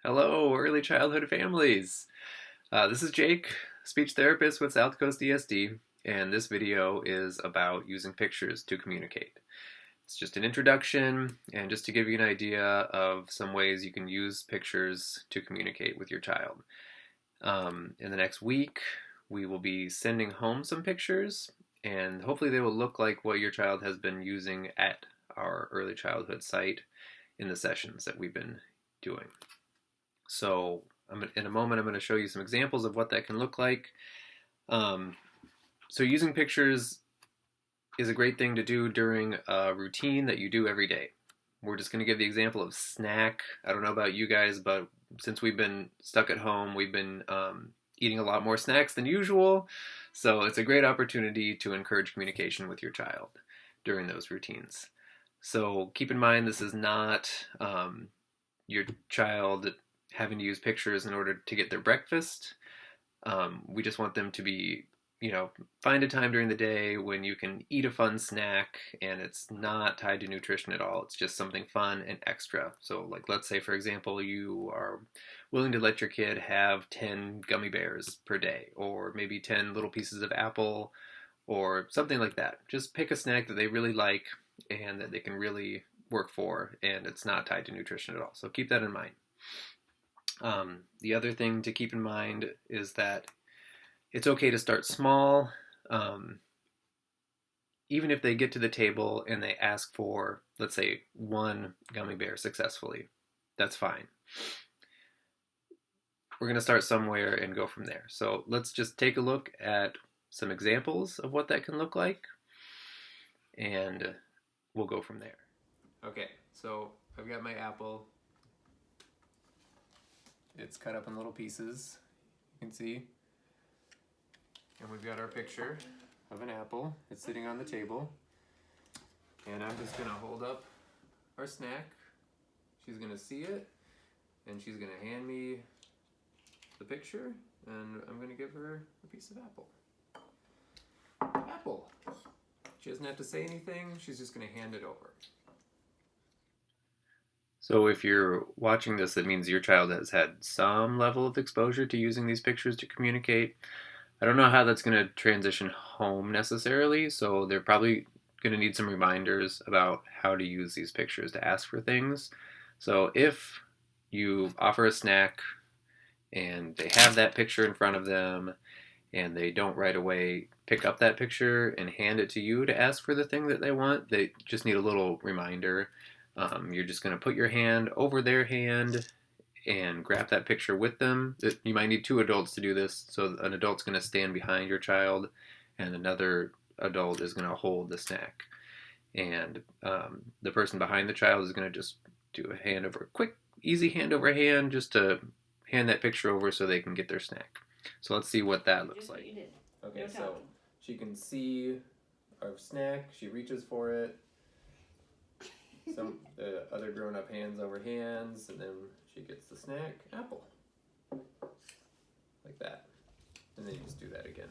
Hello, early childhood families. This is Jake, speech therapist with South Coast ESD, and this video is about using pictures to communicate. It's just an introduction and just to give you an idea of some ways you can use pictures to communicate with your child. In the next week, we will be sending home some pictures, and hopefully they will look like what your child has been using at our early childhood site in the sessions that we've been doing. So in a moment, I'm going to show you some examples of what that can look like. So using pictures is a great thing to do during a routine that you do every day. We're just going to give the example of snack. I don't know about you guys, but since we've been stuck at home, we've been eating a lot more snacks than usual. So it's a great opportunity to encourage communication with your child during those routines. So keep in mind, this is not your child having to use pictures in order to get their breakfast. We just want them to be, find a time during the day when you can eat a fun snack and it's not tied to nutrition at all. It's just something fun and extra. So like, let's say, for example, you are willing to let your kid have 10 gummy bears per day, or maybe 10 little pieces of apple, or something like that. Just pick a snack that they really like and that they can really work for, and it's not tied to nutrition at all. So keep that in mind. The other thing to keep in mind is that it's okay to start small. Even if they get to the table and they ask for, let's say, one gummy bear successfully, that's fine. We're going to start somewhere and go from there. So let's just take a look at some examples of what that can look like, and we'll go from there. Okay, so I've got my apple. It's cut up in little pieces, you can see. And we've got our picture of an apple. It's sitting on the table. And I'm just gonna hold up our snack. She's gonna see it, and she's gonna hand me the picture, and I'm gonna give her a piece of apple. Apple. She doesn't have to say anything, she's just gonna hand it over. So if you're watching this, that means your child has had some level of exposure to using these pictures to communicate. I don't know how that's going to transition home necessarily, so they're probably going to need some reminders about how to use these pictures to ask for things. So if you offer a snack and they have that picture in front of them and they don't right away pick up that picture and hand it to you to ask for the thing that they want, they just need a little reminder. You're just going to put your hand over their hand and grab that picture with them. You might need two adults to do this. So an adult's going to stand behind your child and another adult is going to hold the snack. And the person behind the child is going to just do a quick, easy hand over hand, just to hand that picture over so they can get their snack. So let's see what that looks like. Okay, so she can see our snack. She reaches for it. Some other grown-up hands over hands, and then she gets the snack, apple, like that, and then you just do that again.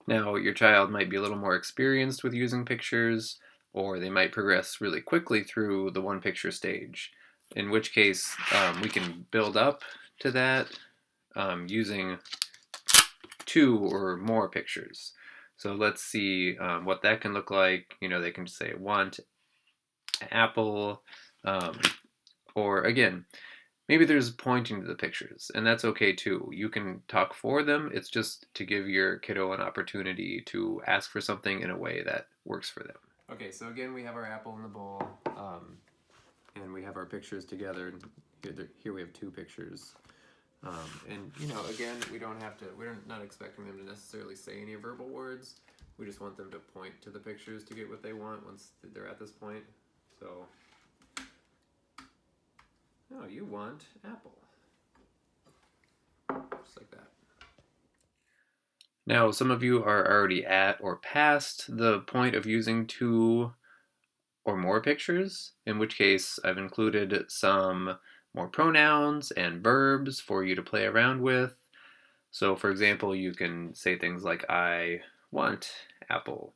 Now your child might be a little more experienced with using pictures, or they might progress really quickly through the one picture stage, in which case we can build up to that using two or more pictures. So let's see what that can look like. They can say want apple, or again, maybe there's pointing to the pictures, and that's okay too. You can talk for them. It's just to give your kiddo an opportunity to ask for something in a way that works for them. Okay, so again, we have our apple in the bowl, and we have our pictures together. Here we have two pictures. And again, we're not expecting them to necessarily say any verbal words. We just want them to point to the pictures to get what they want once they're at this point. So, oh, you want apple. Just like that. Now, some of you are already at or past the point of using two or more pictures, in which case I've included some more pronouns and verbs for you to play around with. So for example, you can say things like, I want apple.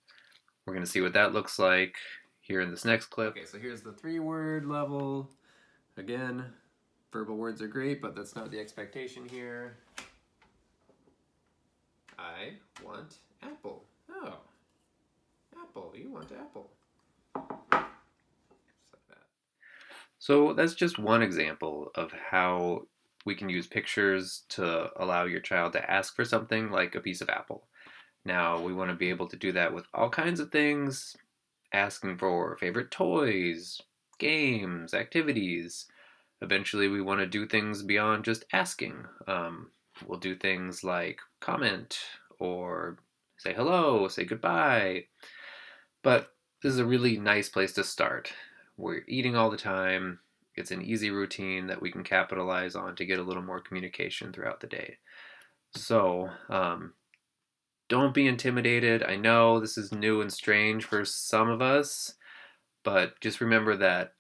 We're going to see what that looks like here in this next clip. Okay, so here's the 3-word level. Again, verbal words are great, but that's not the expectation here. I want apple. Oh, apple. You want apple. Just like that. So that's just one example of how we can use pictures to allow your child to ask for something like a piece of apple. Now, we want to be able to do that with all kinds of things, asking for favorite toys, games, activities. Eventually, we want to do things beyond just asking. We'll do things like comment or say hello, say goodbye. But this is a really nice place to start. We're eating all the time. It's an easy routine that we can capitalize on to get a little more communication throughout the day. So, don't be intimidated. I know this is new and strange for some of us, but just remember that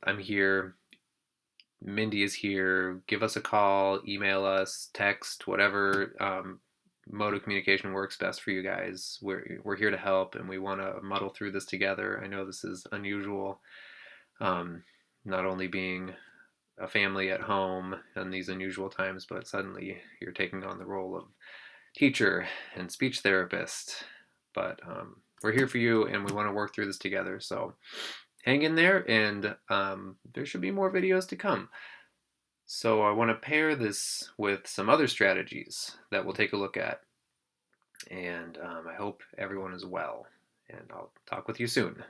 I'm here. Mindy is here. Give us a call, email us, text, whatever mode of communication works best for you guys. We're here to help, and we want to muddle through this together. I know this is unusual, not only being a family at home in these unusual times, but suddenly you're taking on the role of teacher and speech therapist. But we're here for you, and we want to work through this together. So hang in there, and there should be more videos to come. So I want to pair this with some other strategies that we'll take a look at. And I hope everyone is well. And I'll talk with you soon.